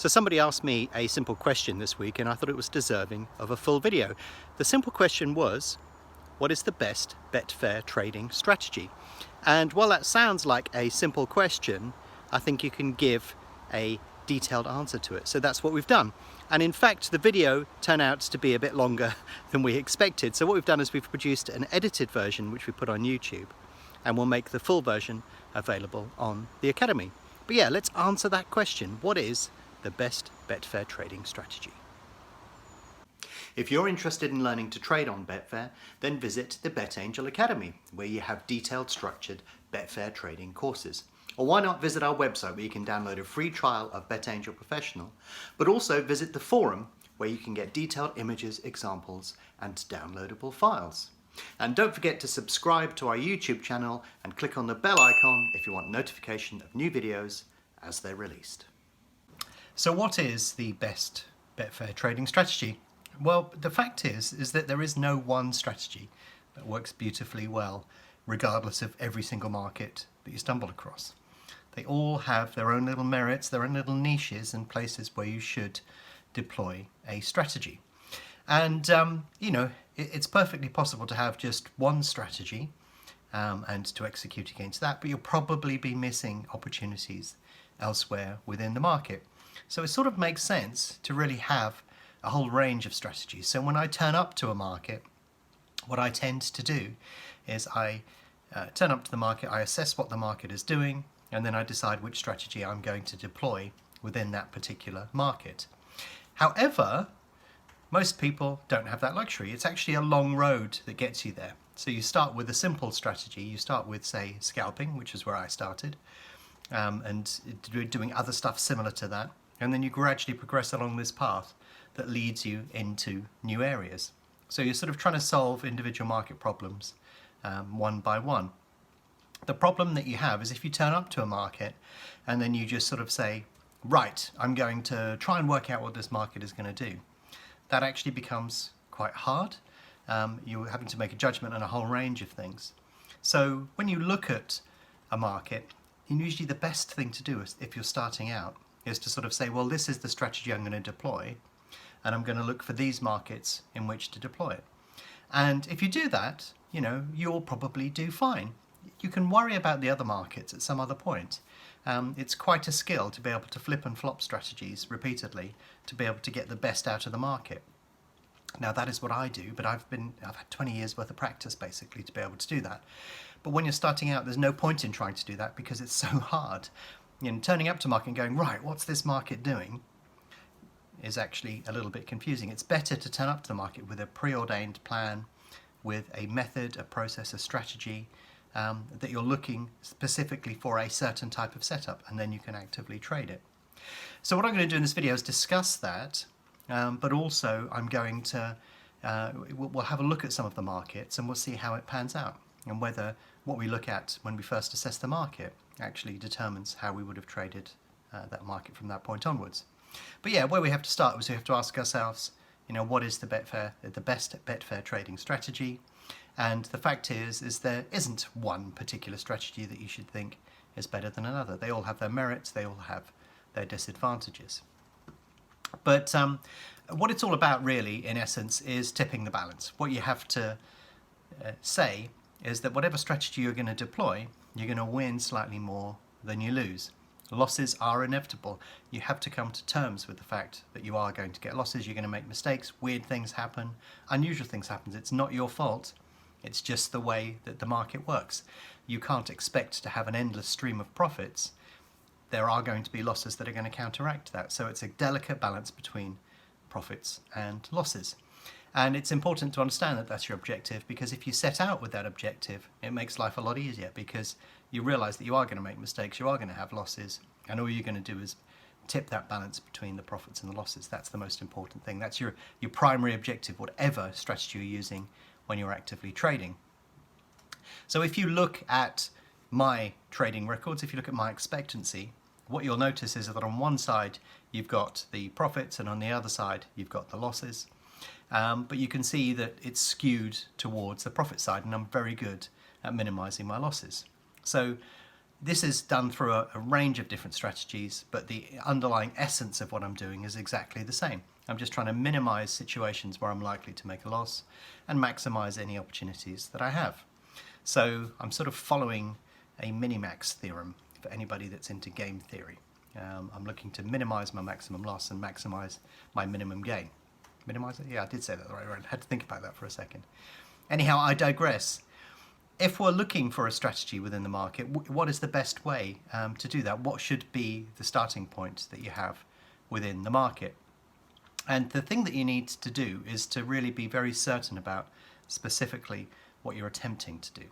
So somebody asked me a simple question this week and I thought it was deserving of a full video. The simple question was, what is the best Betfair trading strategy? And while that sounds like a simple question, I think you can give a detailed answer to it. So that's what we've done. And in fact, the video turned out to be a bit longer than we expected. So what we've done is we've produced an edited version, which we put on YouTube, and we'll make the full version available on the Academy. But yeah, let's answer that question. What is the best Betfair trading strategy? If you're interested in learning to trade on Betfair, then visit the Bet Angel Academy, where you have detailed, structured Betfair trading courses. Or why not visit our website, where you can download a free trial of Bet Angel Professional, but also visit the forum, where you can get detailed images, examples, and downloadable files. And don't forget to subscribe to our YouTube channel and click on the bell icon if you want notification of new videos as they're released. So what is the best Betfair trading strategy? Well, the fact is that there is no one strategy that works beautifully well, regardless of every single market that you stumble across. They all have their own little merits, their own little niches and places where you should deploy a strategy. And, you know, it's perfectly possible to have just one strategy and to execute against that, but you'll probably be missing opportunities elsewhere within the market. So it sort of makes sense to really have a whole range of strategies. So when I turn up to a market, what I tend to do is I turn up to the market, I assess what the market is doing, and then I decide which strategy I'm going to deploy within that particular market. However, most people don't have that luxury. It's actually a long road that gets you there. So you start with a simple strategy. You start with, say, scalping, which is where I started, and doing other stuff similar to that. And then you gradually progress along this path that leads you into new areas. So you're sort of trying to solve individual market problems one by one. The problem that you have is if you turn up to a market and then you just sort of say, right, I'm going to try and work out what this market is going to do. That actually becomes quite hard. You're having to make a judgment on a whole range of things. So when you look at a market, usually the best thing to do is, if you're starting out, is to sort of say, well, this is the strategy I'm going to deploy, and I'm going to look for these markets in which to deploy it. And if you do that, you know, you'll probably do fine. You can worry about the other markets at some other point. It's quite a skill to be able to flip and flop strategies repeatedly to be able to get the best out of the market. Now that is what I do, but I've had 20 years worth of practice basically to be able to do that. But when you're starting out, there's no point in trying to do that because it's so hard. You know, turning up to market and going, right, what's this market doing, is actually a little bit confusing. It's better to turn up to the market with a preordained plan, with a method, a process, a strategy, that you're looking specifically for a certain type of setup, and then you can actively trade it. So what I'm going to do in this video is discuss that, but also I'm going to, we'll have a look at some of the markets and we'll see how it pans out, and whether what we look at when we first assess the market actually determines how we would have traded that market from that point onwards. But yeah, where we have to start is we have to ask ourselves, you know, what is the best Betfair trading strategy? And the fact is there isn't one particular strategy that you should think is better than another. They all have their merits, they all have their disadvantages. But what it's all about really, in essence, is tipping the balance. What you have to say is that whatever strategy you're going to deploy, you're going to win slightly more than you lose. Losses are inevitable. You have to come to terms with the fact that you are going to get losses, you're going to make mistakes, weird things happen, unusual things happen. It's not your fault. It's just the way that the market works. You can't expect to have an endless stream of profits. There are going to be losses that are going to counteract that. So it's a delicate balance between profits and losses. And it's important to understand that that's your objective, because if you set out with that objective, it makes life a lot easier, because you realize that you are going to make mistakes, you are going to have losses, and all you're going to do is tip that balance between the profits and the losses. That's the most important thing. That's your primary objective, whatever strategy you're using when you're actively trading. So if you look at my trading records, if you look at my expectancy, what you'll notice is that on one side you've got the profits and on the other side you've got the losses. But you can see that it's skewed towards the profit side, and I'm very good at minimizing my losses. So This is done through a range of different strategies, but the underlying essence of what I'm doing is exactly the same. I'm just trying to minimize situations where I'm likely to make a loss and maximize any opportunities that I have. So I'm sort of following a minimax theorem for anybody that's into game theory. I'm looking to minimize my maximum loss and maximize my minimum gain. Minimize it? Yeah, I did say that right. I had to think about that for a second. Anyhow, I digress. If we're looking for a strategy within the market, what is the best way to do that? What should be the starting point that you have within the market? And the thing that you need to do is to really be very certain about specifically what you're attempting to do.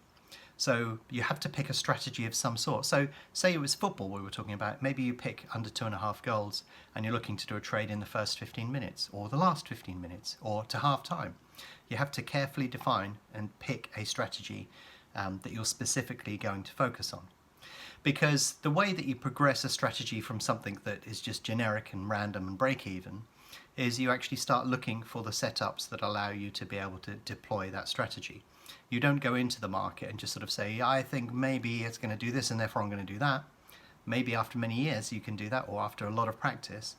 So you have to pick a strategy of some sort. So say it was football we were talking about, maybe you pick under 2.5 goals and you're looking to do a trade in the first 15 minutes or the last 15 minutes or to half time. You have to carefully define and pick a strategy that you're specifically going to focus on. Because the way that you progress a strategy from something that is just generic and random and break even is you actually start looking for the setups that allow you to be able to deploy that strategy. You don't go into the market and just sort of say, I think maybe it's going to do this and therefore I'm going to do that. Maybe after many years you can do that, or after a lot of practice.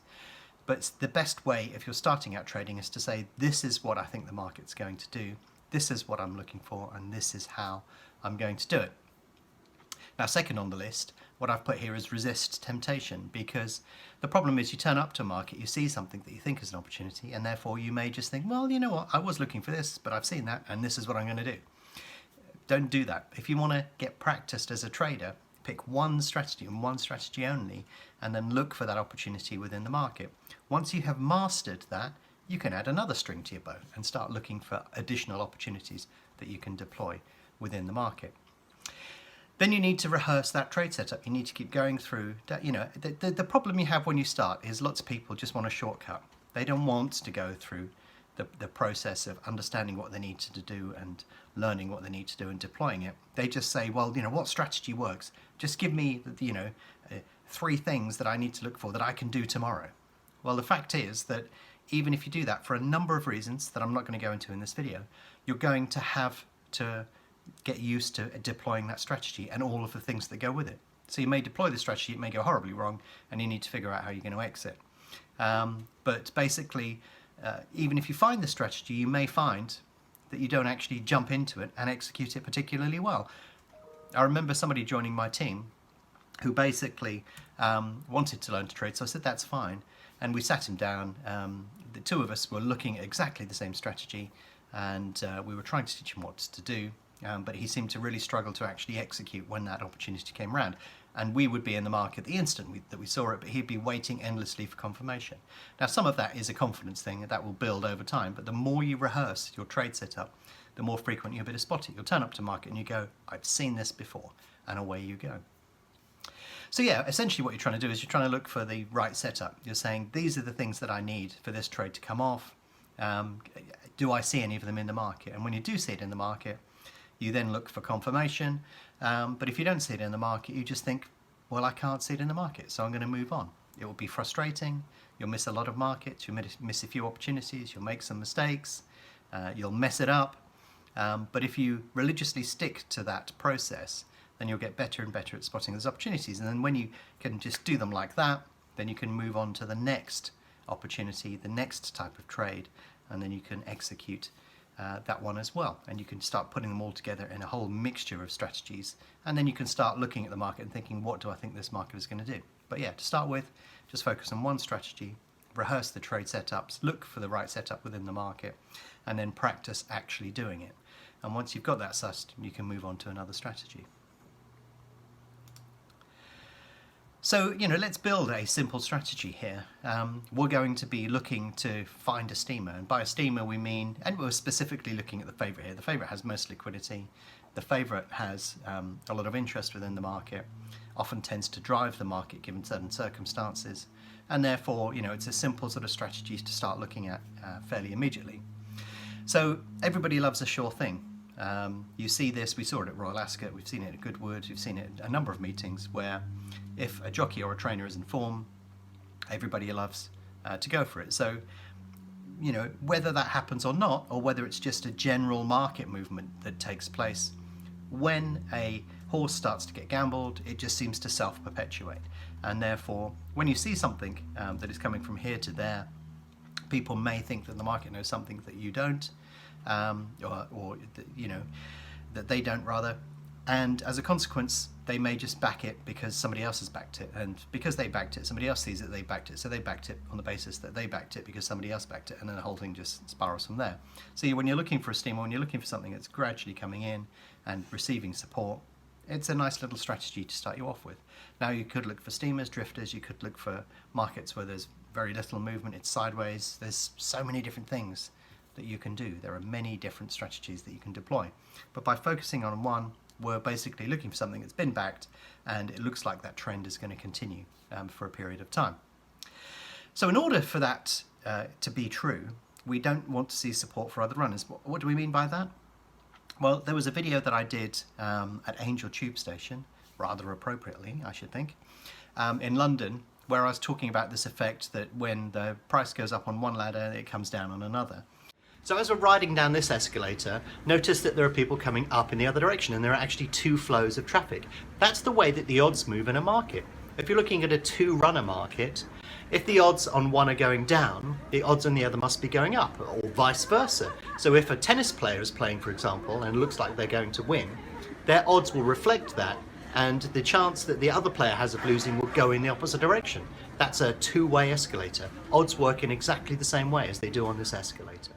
But the best way if you're starting out trading is to say, this is what I think the market's going to do, this is what I'm looking for, and this is how I'm going to do it. Now, second on the list, what I've put here is resist temptation, because the problem is you turn up to a market, you see something that you think is an opportunity, and therefore you may just think, well, you know what, I was looking for this, but I've seen that, and this is what I'm going to do. Don't do that. If you want to get practiced as a trader, pick one strategy and one strategy only, and then look for that opportunity within the market. Once you have mastered that, you can add another string to your bow and start looking for additional opportunities that you can deploy within the market. Then you need to rehearse that trade setup. You need to keep going through that. The problem you have when you start is lots of people just want a shortcut. They don't want to go through the process of understanding what they need to do and learning what they need to do and deploying it. They just say, well, what strategy works? Just give me, 3 things that I need to look for that I can do tomorrow. Well, the fact is that even if you do that for a number of reasons that I'm not going to go into in this video, you're going to have to get used to deploying that strategy and all of the things that go with it. So you may deploy the strategy, it may go horribly wrong, and you need to figure out how you're going to exit. But basically, even if you find the strategy, you may find that you don't actually jump into it and execute it particularly well. I remember somebody joining my team who basically wanted to learn to trade, so I said that's fine, and we sat him down. The two of us were looking at exactly the same strategy, and we were trying to teach him what to do. But he seemed to really struggle to actually execute when that opportunity came around. And we would be in the market the instant that we saw it, but he'd be waiting endlessly for confirmation. Now, some of that is a confidence thing that will build over time, but the more you rehearse your trade setup, the more frequent you'll be to spot it. You'll turn up to market and you go, I've seen this before, and away you go. So yeah, essentially what you're trying to do is you're trying to look for the right setup. You're saying, these are the things that I need for this trade to come off. Do I see any of them in the market? And when you do see it in the market, you then look for confirmation, but if you don't see it in the market, you just think, well, I can't see it in the market, so I'm going to move on. It will be frustrating, you'll miss a lot of markets, you'll miss a few opportunities, you'll make some mistakes, you'll mess it up, but if you religiously stick to that process, then you'll get better and better at spotting those opportunities, and then when you can just do them like that, then you can move on to the next opportunity, the next type of trade, and then you can execute that one as well, and you can start putting them all together in a whole mixture of strategies, and then you can start looking at the market and thinking, what do I think this market is going to do? But yeah, to start with, just focus on one strategy, rehearse the trade setups, look for the right setup within the market, and then practice actually doing it. And once you've got that sussed, you can move on to another strategy. So, let's build a simple strategy here. We're going to be looking to find a steamer, and by a steamer we mean, and we're specifically looking at the favourite here. The favourite has most liquidity. The favourite has a lot of interest within the market, often tends to drive the market given certain circumstances, and therefore, it's a simple sort of strategy to start looking at fairly immediately. So everybody loves a sure thing. You see this, we saw it at Royal Ascot, we've seen it at Goodwood, we've seen it at a number of meetings where if a jockey or a trainer is in form, everybody loves to go for it. So, whether that happens or not, or whether it's just a general market movement that takes place, when a horse starts to get gambled, it just seems to self-perpetuate. And therefore, when you see something that is coming from here to there, people may think that the market knows something that you don't, or you know, that they don't rather. And as a consequence, they may just back it because somebody else has backed it. And because they backed it, somebody else sees that they backed it. So they backed it on the basis that they backed it because somebody else backed it. And then the whole thing just spirals from there. So when you're looking for a steamer, when you're looking for something that's gradually coming in and receiving support, it's a nice little strategy to start you off with. Now you could look for steamers, drifters, you could look for markets where there's very little movement, it's sideways. There's so many different things that you can do. There are many different strategies that you can deploy. But by focusing on one, we're basically looking for something that's been backed and it looks like that trend is going to continue for a period of time. So in order for that to be true, we don't want to see support for other runners. What do we mean by that? Well, there was a video that I did at Angel Tube Station, rather appropriately, I should think, in London, where I was talking about this effect that when the price goes up on one ladder, it comes down on another. So as we're riding down this escalator, notice that there are people coming up in the other direction, and there are actually two flows of traffic. That's the way that the odds move in a market. If you're looking at a two-runner market, if the odds on one are going down, the odds on the other must be going up, or vice versa. So if a tennis player is playing, for example, and it looks like they're going to win, their odds will reflect that, and the chance that the other player has of losing will go in the opposite direction. That's a two-way escalator. Odds work in exactly the same way as they do on this escalator.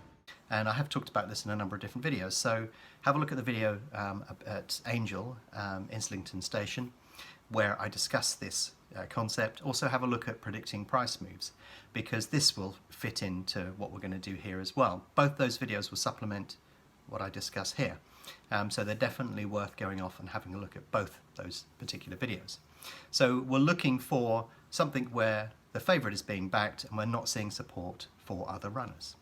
And I have talked about this in a number of different videos, so have a look at the video at Angel, Islington Station, where I discuss this concept. Also have a look at predicting price moves, because this will fit into what we're going to do here as well. Both those videos will supplement what I discuss here. So they're definitely worth going off and having a look at both those particular videos. So we're looking for something where the favourite is being backed and we're not seeing support for other runners.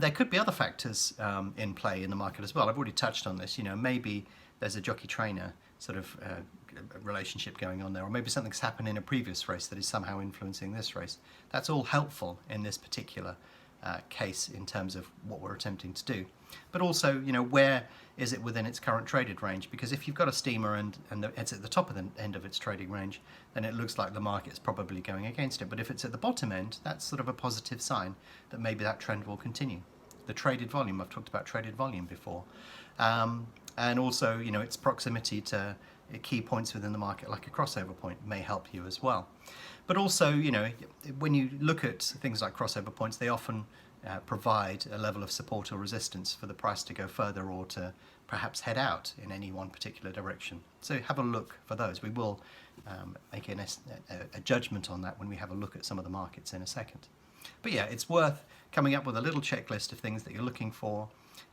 There could be other factors in play in the market as well. I've already touched on this. You know, maybe there's a jockey-trainer sort of relationship going on there, or maybe something's happened in a previous race that is somehow influencing this race. That's all helpful in this particular case in terms of what we're attempting to do. But also, you know, where is it within its current traded range? Because if you've got a steamer and it's at the top of the end of its trading range, then it looks like the market's probably going against it. But if it's at the bottom end, that's sort of a positive sign that maybe that trend will continue. The traded volume, I've talked about traded volume before. And also, you know, its proximity to key points within the market, like a crossover point, may help you as well. But also, you know, when you look at things like crossover points, they often provide a level of support or resistance for the price to go further or to perhaps head out in any one particular direction. So have a look for those. We will make a judgment on that when we have a look at some of the markets in a second. But yeah, it's worth coming up with a little checklist of things that you're looking for,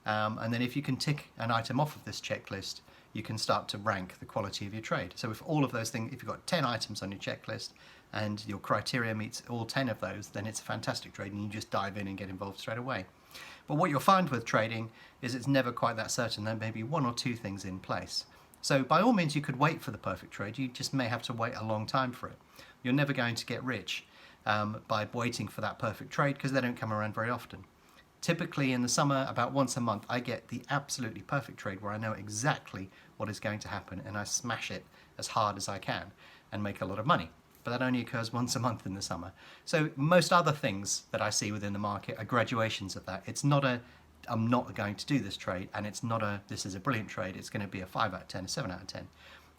and then if you can tick an item off of this checklist, you can start to rank the quality of your trade. So if all of those things, if you've got 10 items on your checklist and your criteria meets all 10 of those, then it's a fantastic trade and you just dive in and get involved straight away. But what you'll find with trading is it's never quite that certain. There may be one or two things in place. So by all means you could wait for the perfect trade, you just may have to wait a long time for it. You're never going to get rich by waiting for that perfect trade, because they don't come around very often. Typically in the summer, about once a month, I get the absolutely perfect trade where I know exactly what is going to happen and I smash it as hard as I can and make a lot of money. But that only occurs once a month in the summer. So most other things that I see within the market are graduations of that. It's not a, I'm not going to do this trade, and it's not a, this is a brilliant trade. It's going to be a 5 out of 10, a 7 out of 10.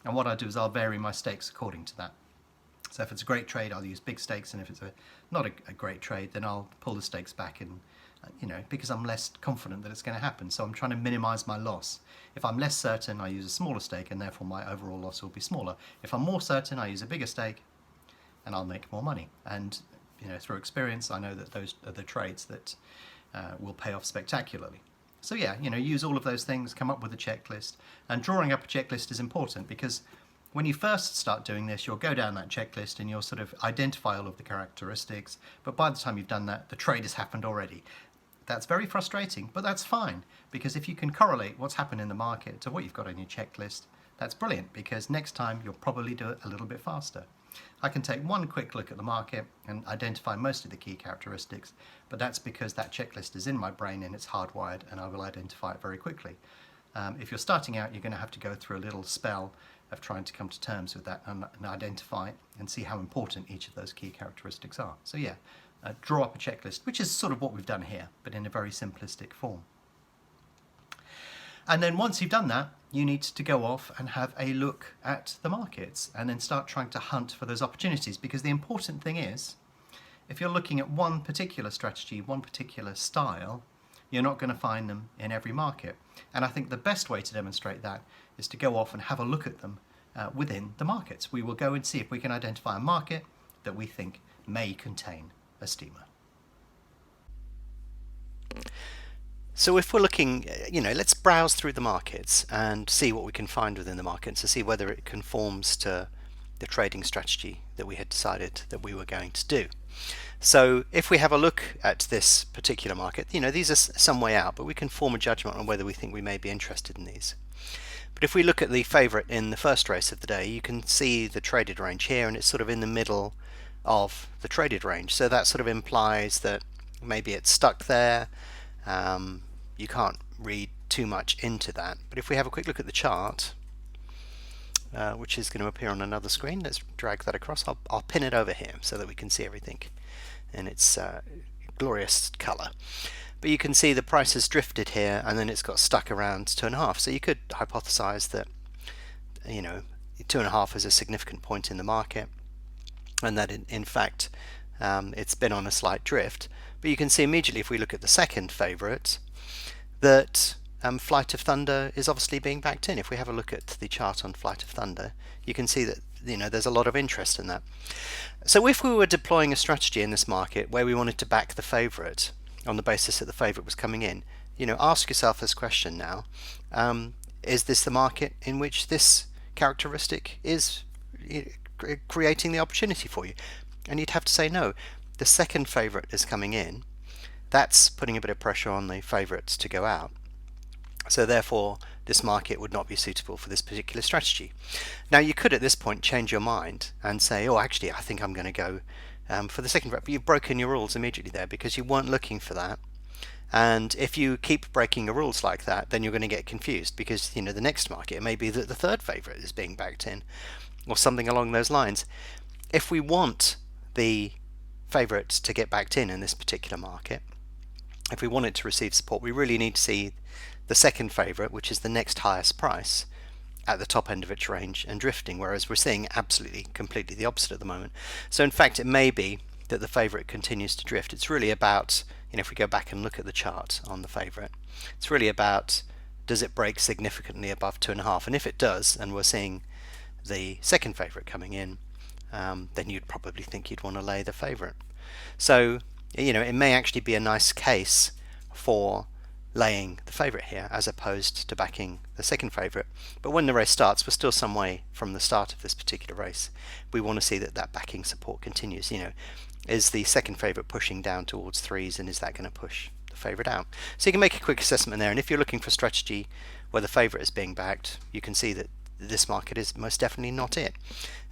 And what I do is I'll vary my stakes according to that. So if it's a great trade, I'll use big stakes, and if it's not a great trade, then I'll pull the stakes back, and you know, because I'm less confident that it's going to happen. So I'm trying to minimize my loss. If I'm less certain, I use a smaller stake, and therefore my overall loss will be smaller. If I'm more certain, I use a bigger stake, and I'll make more money. And you know, through experience, I know that those are the trades that will pay off spectacularly. So yeah, you know, use all of those things, come up with a checklist, and drawing up a checklist is important, because when you first start doing this, you'll go down that checklist and you'll sort of identify all of the characteristics, but by the time you've done that, the trade has happened already. That's very frustrating, but that's fine, because if you can correlate what's happened in the market to what you've got on your checklist, that's brilliant, because next time you'll probably do it a little bit faster. I can take one quick look at the market and identify most of the key characteristics, but that's because that checklist is in my brain and it's hardwired, and I will identify it very quickly. If you're starting out, you're going to have to go through a little spell of trying to come to terms with that and identify and see how important each of those key characteristics are. So yeah, draw up a checklist, which is sort of what we've done here, but in a very simplistic form. And then once you've done that, you need to go off and have a look at the markets and then start trying to hunt for those opportunities, because the important thing is, if you're looking at one particular strategy, one particular style, you're not going to find them in every market. And I think the best way to demonstrate that is to go off and have a look at them within the markets. We will go and see if we can identify a market that we think may contain a steamer. So if we're looking, let's browse through the markets and see what we can find within the markets to see whether it conforms to the trading strategy that we had decided that we were going to do. So if we have a look at this particular market, these are some way out, but we can form a judgment on whether we think we may be interested in these. But if we look at the favourite in the first race of the day, you can see the traded range here, and it's sort of in the middle of the traded range. So that sort of implies that maybe it's stuck there. You can't read too much into that. But if we have a quick look at the chart, which is going to appear on another screen, let's drag that across. I'll pin it over here so that we can see everything in its glorious colour. But you can see the price has drifted here, and then it's got stuck around 2.5. So you could hypothesize that 2.5 is a significant point in the market, and that in fact it's been on a slight drift. But you can see immediately, if we look at the second favourite, that Flight of Thunder is obviously being backed in. If we have a look at the chart on Flight of Thunder, you can see that there's a lot of interest in that. So if we were deploying a strategy in this market where we wanted to back the favourite on the basis that the favourite was coming in, ask yourself this question now: is this the market in which this characteristic is creating the opportunity for you? And you'd have to say no. The second favourite is coming in. That's putting a bit of pressure on the favourites to go out. So therefore, this market would not be suitable for this particular strategy. Now, you could at this point change your mind and say, oh, actually, I think I'm going to go for the second favourite. But you've broken your rules immediately there because you weren't looking for that. And if you keep breaking your rules like that, then you're going to get confused, because the next market, it may be that the third favourite is being backed in or something along those lines. If we want the favourite to get backed in this particular market, if we want it to receive support, we really need to see the second favourite, which is the next highest price, at the top end of its range and drifting, whereas we're seeing absolutely completely the opposite at the moment. So in fact, it may be that the favourite continues to drift. It's really about, if we go back and look at the chart on the favourite, it's really about, does it break significantly above 2.5? And if it does, and we're seeing the second favourite coming in, then you'd probably think you'd want to lay the favourite. So it may actually be a nice case for laying the favourite here as opposed to backing the second favourite. But when the race starts, we're still some way from the start of this particular race. We want to see that backing support continues. Is the second favourite pushing down towards 3s, and is that going to push the favourite out? So you can make a quick assessment there, and if you're looking for strategy where the favourite is being backed, you can see that this market is most definitely not it.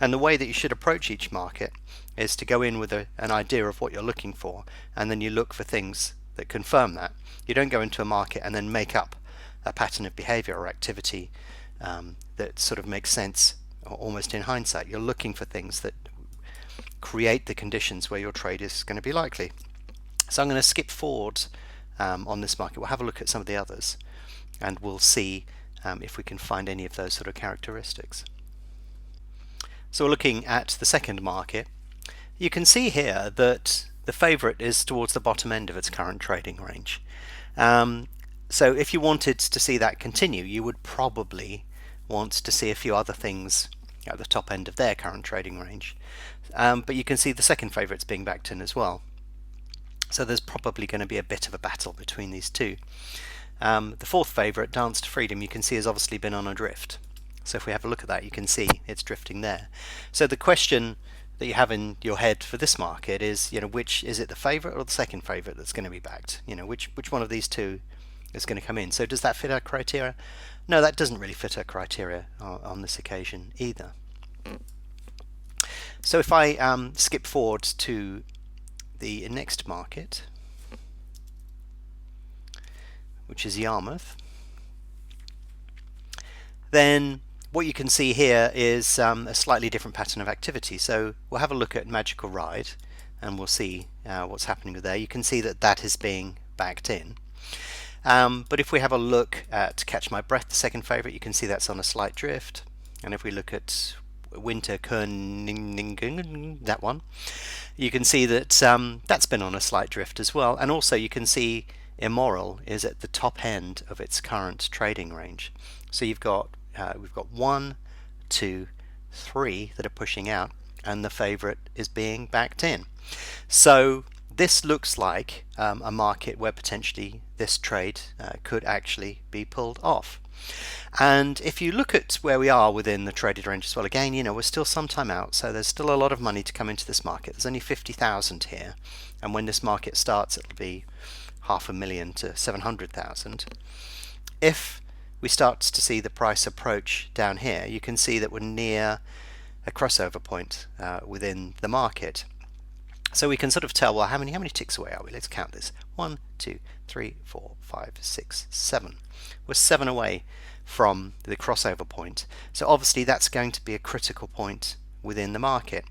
And the way that you should approach each market is to go in with an idea of what you're looking for, and then you look for things that confirm that. You don't go into a market and then make up a pattern of behavior or activity that sort of makes sense almost in hindsight. You're looking for things that create the conditions where your trade is going to be likely. So I'm going to skip forward on this market. We'll have a look at some of the others, and we'll see if we can find any of those sort of characteristics. So we're looking at the second market. You can see here that the favourite is towards the bottom end of its current trading range. So if you wanted to see that continue, you would probably want to see a few other things at the top end of their current trading range. But you can see the second favourite's being backed in as well. So there's probably going to be a bit of a battle between these two. The fourth favourite, Dance to Freedom, you can see has obviously been on a drift. So if we have a look at that, you can see it's drifting there. So the question that you have in your head for this market is, which is it, the favourite or the second favourite that's going to be backed? Which one of these two is going to come in? So does that fit our criteria? No, that doesn't really fit our criteria on this occasion either. So if I skip forward to the next market, which is Yarmouth, then what you can see here is a slightly different pattern of activity. So we'll have a look at Magical Ride and we'll see what's happening there. You can see that that is being backed in. But if we have a look at Catch My Breath, the second favourite, you can see that's on a slight drift. And if we look at Winter Königen, that one, you can see that that's been on a slight drift as well. And also you can see Immoral is at the top end of its current trading range. So we've got 1, 2, 3 that are pushing out, and the favourite is being backed in. So this looks like a market where potentially this trade could actually be pulled off. And if you look at where we are within the traded range as well, again, you know, we're still some time out, so there's still a lot of money to come into this market. There's only 50,000 here, and when this market starts, it'll be 500,000 to 700,000. If we start to see the price approach down here, you can see that we're near a crossover point within the market. So we can sort of tell, well, how many ticks away are we? Let's count this. 1, 2, 3, 4, 5, 6, 7. We're 7 away from the crossover point. So obviously that's going to be a critical point within the market.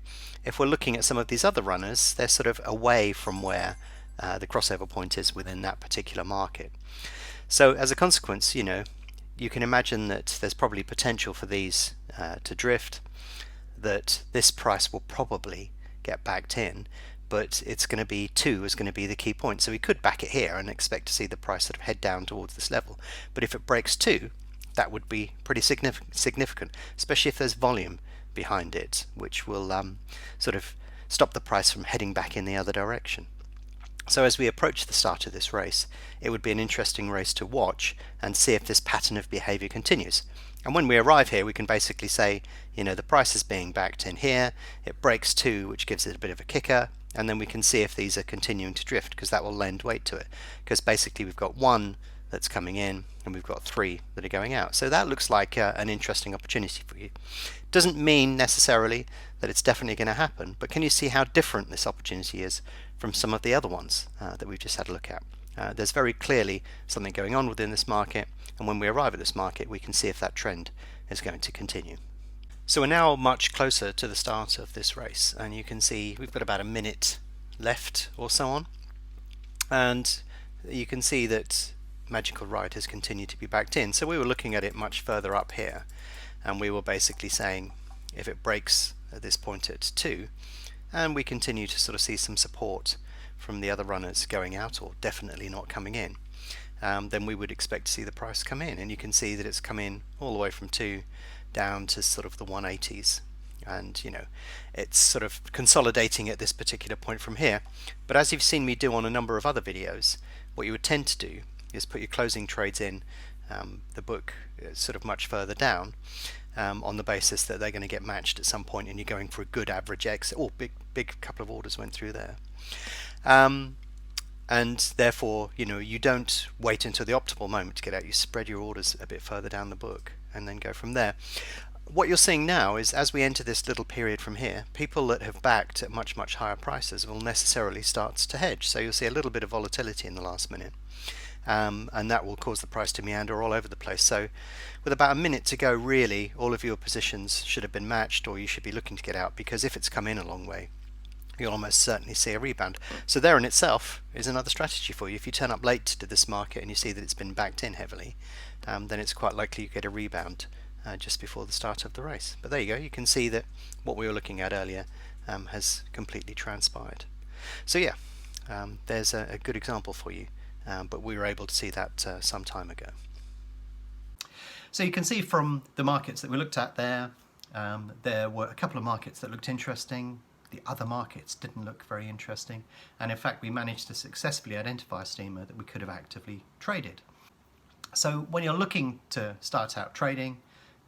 If we're looking at some of these other runners, they're sort of away from where the crossover point is within that particular market. So as a consequence, you know, you can imagine that there's probably potential for these to drift, that this price will probably get backed in, but it's going to be 2 is going to be the key point. So we could back it here and expect to see the price sort of head down towards this level. But if it breaks 2, that would be pretty significant, especially if there's volume behind it, which will sort of stop the price from heading back in the other direction. So as we approach the start of this race, it would be an interesting race to watch and see if this pattern of behavior continues. And when we arrive here, we can basically say, you know, the price is being backed in here, it breaks 2, which gives it a bit of a kicker, and then we can see if these are continuing to drift, because that will lend weight to it. Because basically we've got 1 that's coming in, and we've got 3 that are going out. So that looks like an interesting opportunity for you. Doesn't mean necessarily that it's definitely going to happen, but can you see how different this opportunity is from some of the other ones that we've just had a look at? There's very clearly something going on within this market, and when we arrive at this market, we can see if that trend is going to continue. So we're now much closer to the start of this race, and you can see we've got about a minute left or so on, and you can see that Magical Ride has continued to be backed in. So we were looking at it much further up here, and we were basically saying if it breaks at this point at 2, and we continue to sort of see some support from the other runners going out or definitely not coming in, then we would expect to see the price come in. And you can see that it's come in all the way from 2 down to sort of the 180s, and you know, it's sort of consolidating at this particular point from here. But as you've seen me do on a number of other videos, what you would tend to do is put your closing trades in the book sort of much further down, on the basis that they're going to get matched at some point, and you're going for a good average exit. Oh, big couple of orders went through there. And therefore, you know, you don't wait until the optimal moment to get out. You spread your orders a bit further down the book and then go from there. What you're seeing now is, as we enter this little period from here, people that have backed at much higher prices will necessarily start to hedge. So you'll see a little bit of volatility in the last minute, and that will cause the price to meander all over the place. So with about a minute to go, really, all of your positions should have been matched, or you should be looking to get out, because if it's come in a long way, you'll almost certainly see a rebound. So there in itself is another strategy for you. If you turn up late to this market and you see that it's been backed in heavily, then it's quite likely you get a rebound just before the start of the race. But there you go, you can see that what we were looking at earlier has completely transpired. So yeah, there's a good example for you, but we were able to see that some time ago. So you can see from the markets that we looked at there, there were a couple of markets that looked interesting. The other markets didn't look very interesting, and in fact we managed to successfully identify a steamer that we could have actively traded. So when you're looking to start out trading,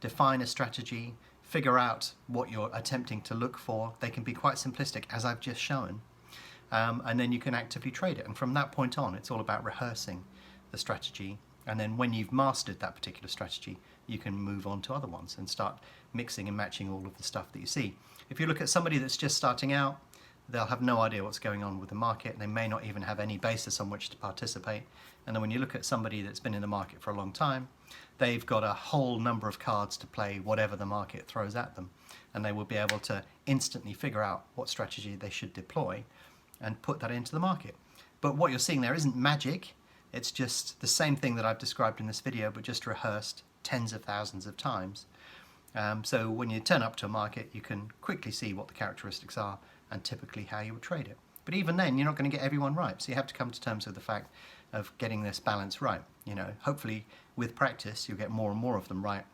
define a strategy, figure out what you're attempting to look for. They can be quite simplistic, as I've just shown, and then you can actively trade it. And from that point on, it's all about rehearsing the strategy, and then when you've mastered that particular strategy, you can move on to other ones and start mixing and matching all of the stuff that you see. If you look at somebody that's just starting out, they'll have no idea what's going on with the market. They may not even have any basis on which to participate. And then when you look at somebody that's been in the market for a long time, they've got a whole number of cards to play whatever the market throws at them. And they will be able to instantly figure out what strategy they should deploy and put that into the market. But what you're seeing there isn't magic. It's just the same thing that I've described in this video, but just rehearsed tens of thousands of times. So when you turn up to a market, you can quickly see what the characteristics are and typically how you would trade it. But even then, you're not going to get everyone right. So you have to come to terms with the fact of getting this balance right. Hopefully with practice, you'll get more and more of them right.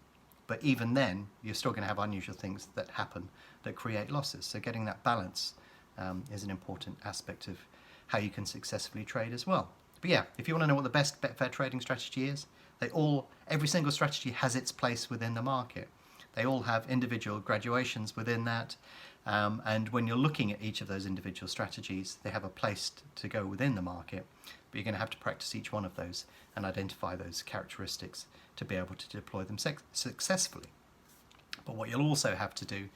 But even then, you're still going to have unusual things that happen that create losses. So getting that balance is an important aspect of how you can successfully trade as well. But yeah, if you want to know what the best Betfair trading strategy is, every single strategy has its place within the market. They all have individual graduations within that, and when you're looking at each of those individual strategies, they have a place to go within the market, but you're going to have to practice each one of those and identify those characteristics to be able to deploy them successfully. But what you'll also have to do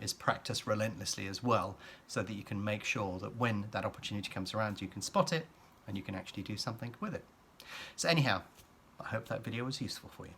is practice relentlessly as well, so that you can make sure that when that opportunity comes around, you can spot it and you can actually do something with it. So anyhow, I hope that video was useful for you.